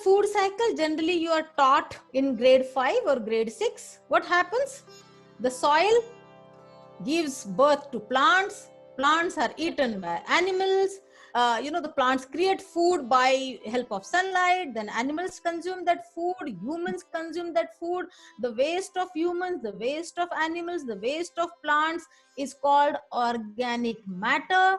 food cycle generally you are taught in grade 5 or grade 6. What happens? The soil gives birth to plants. Plants are eaten by animals. The plants create food by help of sunlight. Then animals consume that food. Humans consume that food. The waste of humans, the waste of animals, the waste of plants is called organic matter.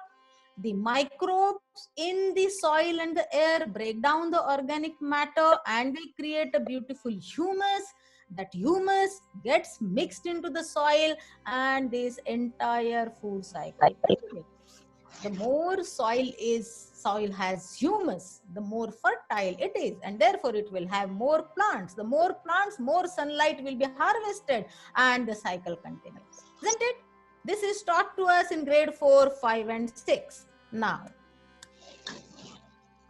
The microbes in the soil and the air break down the organic matter and they create a beautiful humus. That humus gets mixed into the soil and this entire food cycle continues. The more soil has humus, the more fertile it is, and therefore it will have more plants. The more plants, more sunlight will be harvested, and the cycle continues. Isn't it? This is taught to us in grade 4, 5, and 6. Now,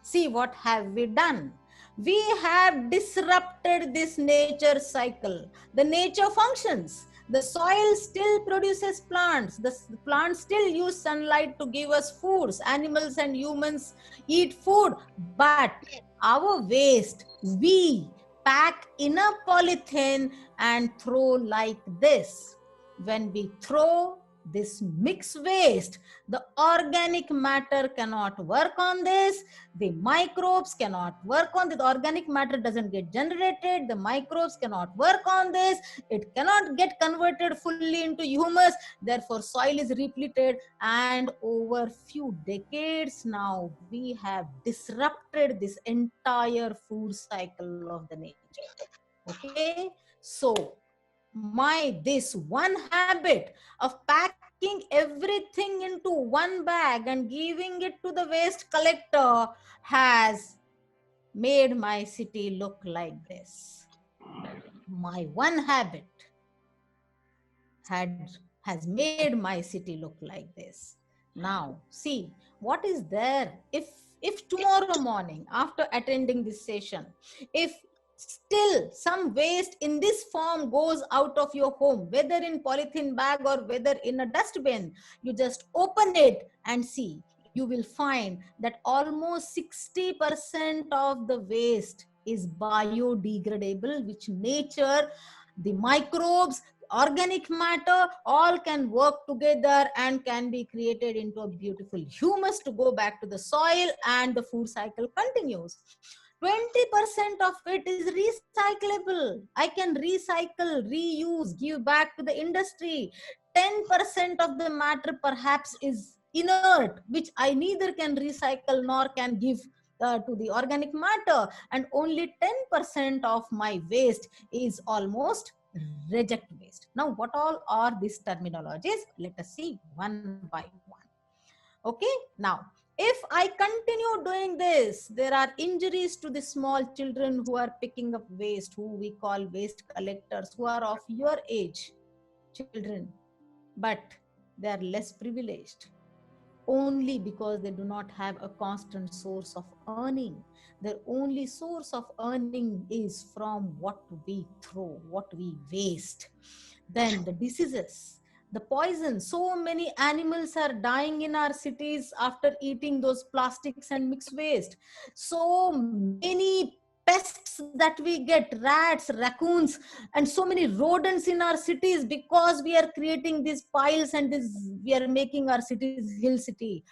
see what have we done? We have disrupted this nature cycle. The nature functions. The soil still produces plants. The plants still use sunlight to give us foods. Animals and humans eat food. But our waste, we pack in a polythene and throw like this. When we throw this mixed waste, the organic matter cannot work on this. The microbes cannot work on this. The organic matter doesn't get generated. The microbes cannot work on this. It cannot get converted fully into humus. Therefore, soil is repleted. And over few decades now, we have disrupted this entire food cycle of the nature. Okay? So, this one habit of packing everything into one bag and giving it to the waste collector has made my city look like this. My one habit has made my city look like this. Now, see, what is there if tomorrow morning after attending this session, if still some waste in this form goes out of your home, whether in polythene bag or whether in a dustbin, you just open it and see, you will find that almost 60% of the waste is biodegradable, which nature, the microbes, organic matter, all can work together and can be created into a beautiful humus to go back to the soil, and the food cycle continues. 20% of it is recyclable. I can recycle, reuse, give back to the industry. 10% of the matter perhaps is inert, which I neither can recycle nor can give to the organic matter. And only 10% of my waste is almost reject waste. Now, what all are these terminologies? Let us see one by one. Okay, now, if I continue doing this, there are injuries to the small children who are picking up waste, who we call waste collectors, who are of your age, children, but they are less privileged only because they do not have a constant source of earning. Their only source of earning is from what we throw, what we waste. Then the diseases, the poison. So many animals are dying in our cities after eating those plastics and mixed waste. So many pests that we get, rats, raccoons, and so many rodents in our cities because we are creating these piles and we are making our cities hill city.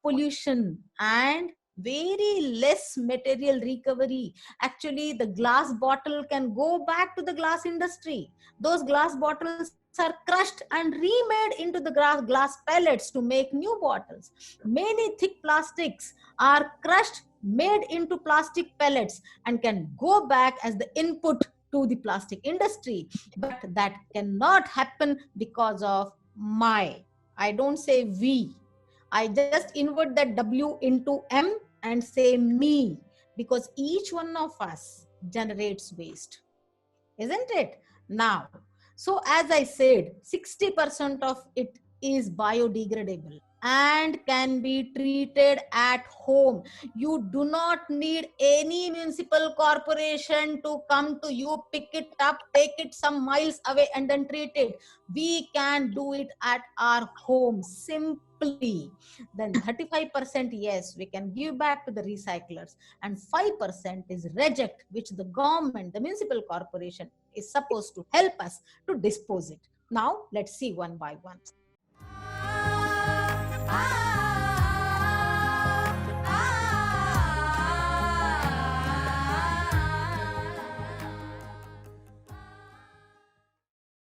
Pollution and very less material recovery. Actually, the glass bottle can go back to the glass industry. Those glass bottles are crushed and remade into the glass pellets to make new bottles. Many thick plastics are crushed, made into plastic pellets, and can go back as the input to the plastic industry. But that cannot happen because of I don't say we. I just invert that W into M and say me, because each one of us generates waste. Isn't it? Now, so as I said, 60% of it is biodegradable and can be treated at home. You do not need any municipal corporation to come to you, pick it up, take it some miles away, and then treat it. We can do it at our home simply. Then 35%, yes, we can give back to the recyclers, and 5% is reject, which the government, the municipal corporation, is supposed to help us to dispose it. Now let's see one by one.